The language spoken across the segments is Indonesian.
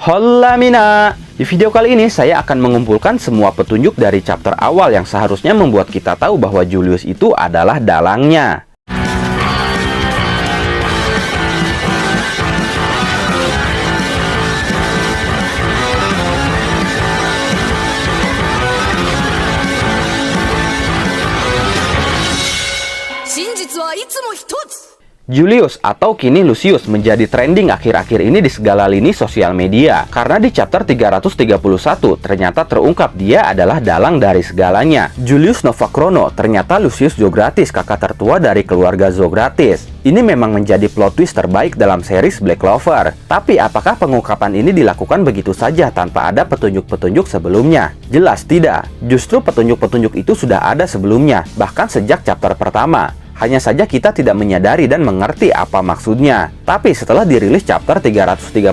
Hola Mina! Di video kali ini saya akan mengumpulkan semua petunjuk dari chapter awal yang seharusnya membuat kita tahu bahwa Julius itu adalah dalangnya. Julius atau kini Lucius menjadi trending akhir-akhir ini di segala lini sosial media karena di chapter 331 ternyata terungkap dia adalah dalang dari segalanya. Julius Novachrono ternyata Lucius Zogratis, kakak tertua dari keluarga Zogratis. Ini memang menjadi plot twist terbaik dalam series Black Clover. Tapi apakah pengungkapan ini dilakukan begitu saja tanpa ada petunjuk-petunjuk sebelumnya? Jelas tidak. Justru petunjuk-petunjuk itu sudah ada sebelumnya, bahkan sejak chapter pertama. Hanya saja kita tidak menyadari dan mengerti apa maksudnya. Tapi setelah dirilis chapter 331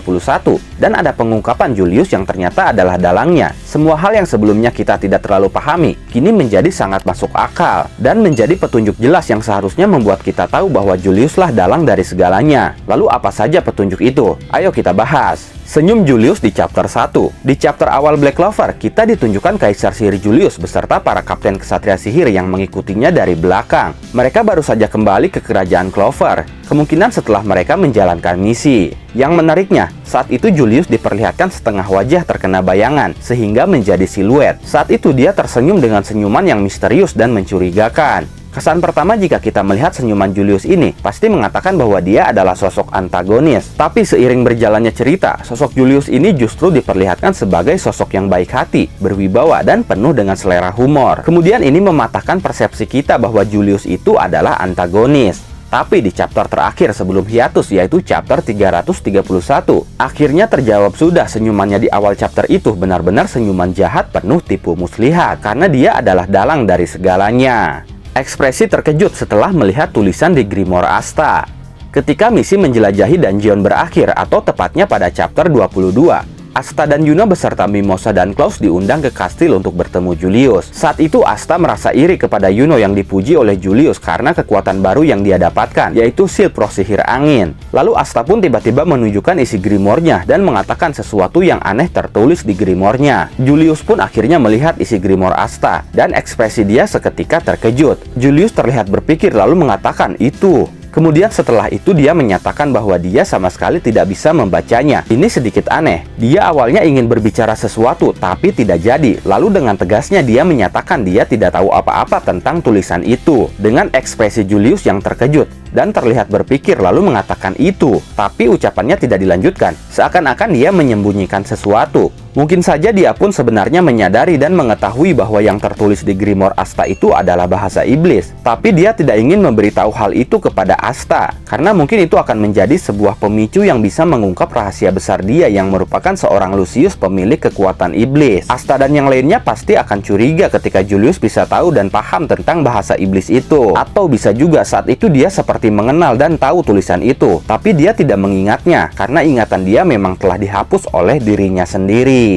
dan ada pengungkapan Julius yang ternyata adalah dalangnya, semua hal yang sebelumnya kita tidak terlalu pahami kini menjadi sangat masuk akal dan menjadi petunjuk jelas yang seharusnya membuat kita tahu bahwa Juliuslah dalang dari segalanya. Lalu apa saja petunjuk itu? Ayo kita bahas. Senyum Julius di chapter 1. Di chapter awal Black Clover, kita ditunjukkan Kaisar Sihir Julius beserta para kapten kesatria sihir yang mengikutinya dari belakang. Mereka baru saja kembali ke kerajaan Clover, kemungkinan setelah mereka menjalankan misi. Yang menariknya, saat itu Julius diperlihatkan setengah wajah terkena bayangan, sehingga menjadi siluet. Saat itu dia tersenyum dengan senyuman yang misterius dan mencurigakan. Kesan pertama jika kita melihat senyuman Julius ini pasti mengatakan bahwa dia adalah sosok antagonis. Tapi seiring berjalannya cerita, sosok Julius ini justru diperlihatkan sebagai sosok yang baik hati, berwibawa, dan penuh dengan selera humor. Kemudian ini mematahkan persepsi kita bahwa Julius itu adalah antagonis. Tapi di chapter terakhir sebelum hiatus, yaitu chapter 331, akhirnya terjawab sudah senyumannya di awal chapter itu benar-benar senyuman jahat penuh tipu muslihat, karena dia adalah dalang dari segalanya. Ekspresi terkejut setelah melihat tulisan di Grimoire Asta. Ketika misi menjelajahi dungeon berakhir, atau tepatnya pada chapter 22, Asta dan Yuno beserta Mimosa dan Klaus diundang ke kastil untuk bertemu Julius. Saat itu Asta merasa iri kepada Yuno yang dipuji oleh Julius karena kekuatan baru yang dia dapatkan, yaitu Shield Pro Sihir Angin. Lalu Asta pun tiba-tiba menunjukkan isi Grimoire-nya dan mengatakan sesuatu yang aneh tertulis di Grimoire-nya. Julius pun akhirnya melihat isi Grimoire Asta, dan ekspresi dia seketika terkejut. Julius terlihat berpikir lalu mengatakan itu. Kemudian setelah itu dia menyatakan bahwa dia sama sekali tidak bisa membacanya. Ini sedikit aneh. Dia awalnya ingin berbicara sesuatu tapi tidak jadi. Lalu dengan tegasnya dia menyatakan dia tidak tahu apa-apa tentang tulisan itu. Dengan ekspresi Julius yang terkejut dan terlihat berpikir lalu mengatakan itu. Tapi ucapannya tidak dilanjutkan. Seakan-akan dia menyembunyikan sesuatu. Mungkin saja dia pun sebenarnya menyadari dan mengetahui bahwa yang tertulis di Grimoire Asta itu adalah bahasa iblis. Tapi dia tidak ingin memberitahu hal itu kepada Asta, karena mungkin itu akan menjadi sebuah pemicu yang bisa mengungkap rahasia besar dia yang merupakan seorang Lucius pemilik kekuatan iblis. Asta dan yang lainnya pasti akan curiga ketika Julius bisa tahu dan paham tentang bahasa iblis itu. Atau bisa juga saat itu dia seperti mengenal dan tahu tulisan itu, tapi dia tidak mengingatnya, karena ingatan dia memang telah dihapus oleh dirinya sendiri.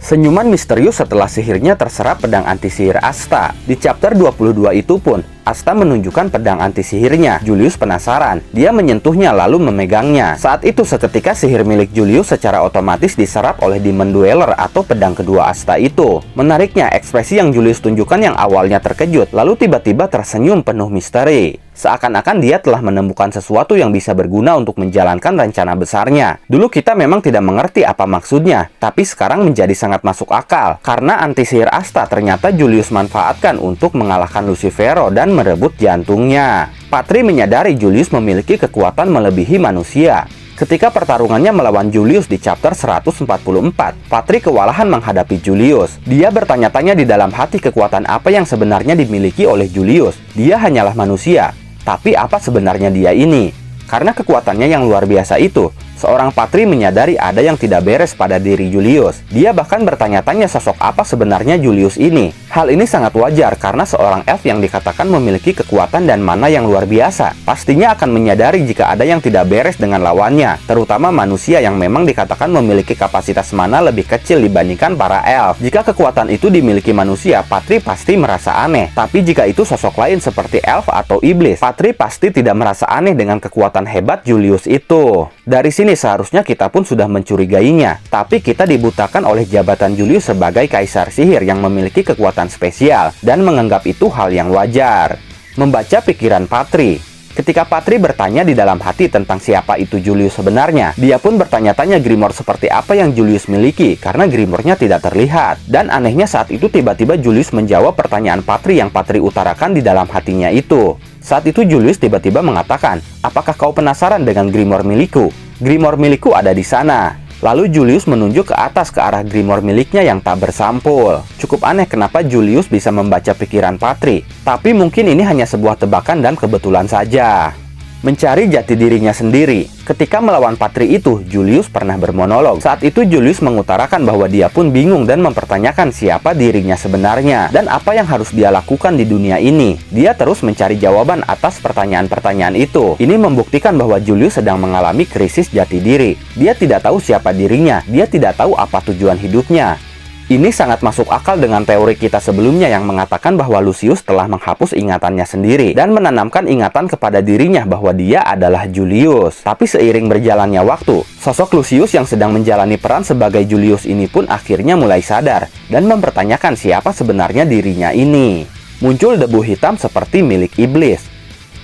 Senyuman misterius setelah sihirnya terserap pedang anti sihir Asta. Di chapter 22 itu pun Asta menunjukkan pedang anti sihirnya. Julius penasaran. Dia menyentuhnya lalu memegangnya. Saat itu seketika sihir milik Julius secara otomatis diserap oleh Demon Dweller atau pedang kedua Asta itu. Menariknya, ekspresi yang Julius tunjukkan yang awalnya terkejut lalu tiba-tiba tersenyum penuh misteri. Seakan-akan dia telah menemukan sesuatu yang bisa berguna untuk menjalankan rencana besarnya. Dulu kita memang tidak mengerti apa maksudnya, tapi sekarang menjadi sangat masuk akal. Karena anti sihir Asta ternyata Julius manfaatkan untuk mengalahkan Lucifero dan merebut jantungnya. Patri menyadari Julius memiliki kekuatan melebihi manusia. Ketika pertarungannya melawan Julius di chapter 144, Patri kewalahan menghadapi Julius. Dia bertanya-tanya di dalam hati kekuatan apa yang sebenarnya dimiliki oleh Julius. Dia hanyalah manusia, tapi apa sebenarnya dia ini? Karena kekuatannya yang luar biasa itu, seorang Patri menyadari ada yang tidak beres pada diri Julius. Dia bahkan bertanya-tanya sosok apa sebenarnya Julius ini. Hal ini sangat wajar karena seorang elf yang dikatakan memiliki kekuatan dan mana yang luar biasa pastinya akan menyadari jika ada yang tidak beres dengan lawannya, terutama manusia yang memang dikatakan memiliki kapasitas mana lebih kecil dibandingkan para elf. Jika kekuatan itu dimiliki manusia, Patri pasti merasa aneh. Tapi jika itu sosok lain seperti elf atau iblis, Patri pasti tidak merasa aneh dengan kekuatan hebat Julius itu. Dari sini ini seharusnya kita pun sudah mencurigainya, tapi kita dibutakan oleh jabatan Julius sebagai kaisar sihir yang memiliki kekuatan spesial dan menganggap itu hal yang wajar. Membaca pikiran Patri. Ketika Patri bertanya di dalam hati tentang siapa itu Julius sebenarnya, dia pun bertanya-tanya Grimoire seperti apa yang Julius miliki karena Grimoire-nya tidak terlihat. Dan anehnya saat itu tiba-tiba Julius menjawab pertanyaan Patri yang Patri utarakan di dalam hatinya itu. Saat itu Julius tiba-tiba mengatakan, "Apakah kau penasaran dengan Grimoire milikku? Grimoire milikku ada di sana." Lalu Julius menunjuk ke atas ke arah Grimoire miliknya yang tak bersampul. Cukup aneh kenapa Julius bisa membaca pikiran Patri, tapi mungkin ini hanya sebuah tebakan dan kebetulan saja. Mencari jati dirinya sendiri. Ketika melawan Patri itu, Julius pernah bermonolog. Saat itu Julius mengutarakan bahwa dia pun bingung dan mempertanyakan siapa dirinya sebenarnya dan apa yang harus dia lakukan di dunia ini. Dia terus mencari jawaban atas pertanyaan-pertanyaan itu. Ini membuktikan bahwa Julius sedang mengalami krisis jati diri. Dia tidak tahu siapa dirinya, dia tidak tahu apa tujuan hidupnya. Ini sangat masuk akal dengan teori kita sebelumnya yang mengatakan bahwa Lucius telah menghapus ingatannya sendiri dan menanamkan ingatan kepada dirinya bahwa dia adalah Julius. Tapi seiring berjalannya waktu, sosok Lucius yang sedang menjalani peran sebagai Julius ini pun akhirnya mulai sadar dan mempertanyakan siapa sebenarnya dirinya ini. Muncul debu hitam seperti milik iblis.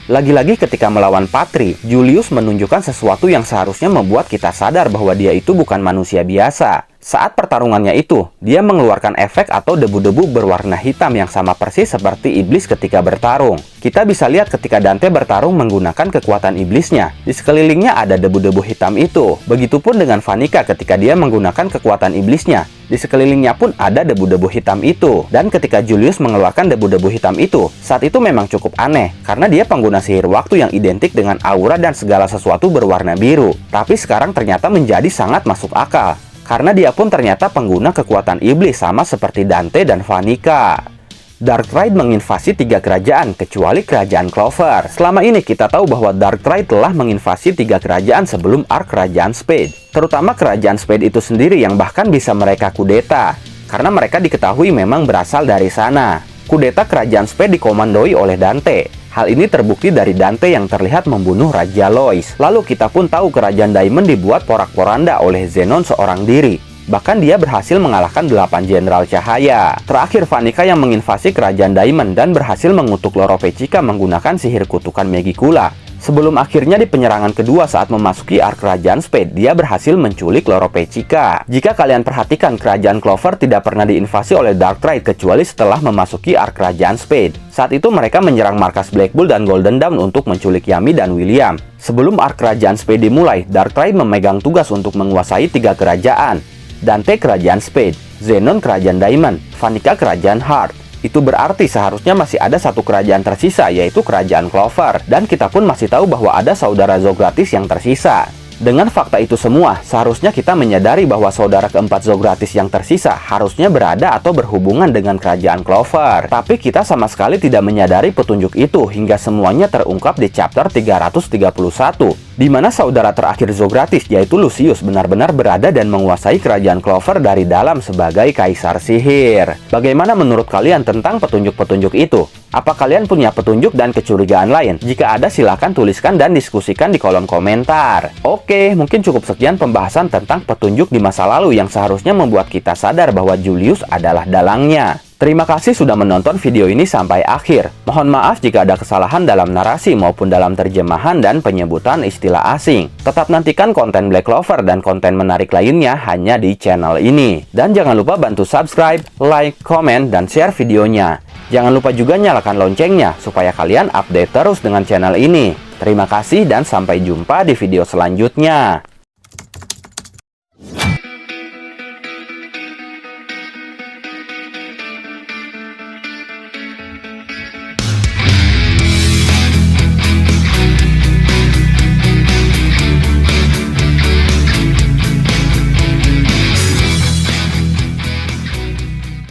Lagi-lagi ketika melawan Patri, Julius menunjukkan sesuatu yang seharusnya membuat kita sadar bahwa dia itu bukan manusia biasa. Saat pertarungannya itu, dia mengeluarkan efek atau debu-debu berwarna hitam yang sama persis seperti iblis ketika bertarung. Kita bisa lihat ketika Dante bertarung menggunakan kekuatan iblisnya. Di sekelilingnya ada debu-debu hitam itu. Begitupun dengan Vanica ketika dia menggunakan kekuatan iblisnya. Di sekelilingnya pun ada debu-debu hitam itu. Dan ketika Julius mengeluarkan debu-debu hitam itu, saat itu memang cukup aneh. Karena dia pengguna sihir waktu yang identik dengan aura dan segala sesuatu berwarna biru. Tapi sekarang ternyata menjadi sangat masuk akal. Karena dia pun ternyata pengguna kekuatan iblis sama seperti Dante dan Vanica. Darkrai menginvasi 3 kerajaan kecuali kerajaan Clover. Selama ini kita tahu bahwa Darkrai telah menginvasi 3 kerajaan sebelum arc kerajaan Spade. Terutama kerajaan Spade itu sendiri yang bahkan bisa mereka kudeta. Karena mereka diketahui memang berasal dari sana. Kudeta kerajaan Spade dikomandoi oleh Dante. Hal ini terbukti dari Dante yang terlihat membunuh Raja Lois. Lalu kita pun tahu kerajaan Diamond dibuat porak-poranda oleh Zenon seorang diri. Bahkan dia berhasil mengalahkan 8 jenderal cahaya. Terakhir Vanica yang menginvasi kerajaan Diamond dan berhasil mengutuk Loro Pechica menggunakan sihir kutukan Megicula. Sebelum akhirnya di penyerangan kedua saat memasuki arc kerajaan Spade, dia berhasil menculik Loro Pechica. Jika kalian perhatikan, kerajaan Clover tidak pernah diinvasi oleh Darkrai kecuali setelah memasuki arc kerajaan Spade. Saat itu mereka menyerang markas Black Bull dan Golden Dawn untuk menculik Yami dan William. Sebelum arc kerajaan Spade dimulai, Darkrai memegang tugas untuk menguasai 3 kerajaan. Dante kerajaan Spade, Zenon kerajaan Diamond, Vanica kerajaan Heart. Itu berarti seharusnya masih ada satu kerajaan tersisa, yaitu kerajaan Clover. Dan kita pun masih tahu bahwa ada saudara Zogratis yang tersisa. Dengan fakta itu semua, seharusnya kita menyadari bahwa saudara keempat Zogratis yang tersisa harusnya berada atau berhubungan dengan kerajaan Clover. Tapi kita sama sekali tidak menyadari petunjuk itu hingga semuanya terungkap di chapter 331. Di mana saudara terakhir Zogratis yaitu Lucius benar-benar berada dan menguasai kerajaan Clover dari dalam sebagai kaisar sihir. Bagaimana menurut kalian tentang petunjuk-petunjuk itu? Apa kalian punya petunjuk dan kecurigaan lain? Jika ada silahkan tuliskan dan diskusikan di kolom komentar. Oke, mungkin cukup sekian pembahasan tentang petunjuk di masa lalu yang seharusnya membuat kita sadar bahwa Julius adalah dalangnya. Terima kasih sudah menonton video ini sampai akhir. Mohon maaf jika ada kesalahan dalam narasi maupun dalam terjemahan dan penyebutan istilah asing. Tetap nantikan konten Black Clover dan konten menarik lainnya hanya di channel ini. Dan jangan lupa bantu subscribe, like, komen, dan share videonya. Jangan lupa juga nyalakan loncengnya supaya kalian update terus dengan channel ini. Terima kasih dan sampai jumpa di video selanjutnya.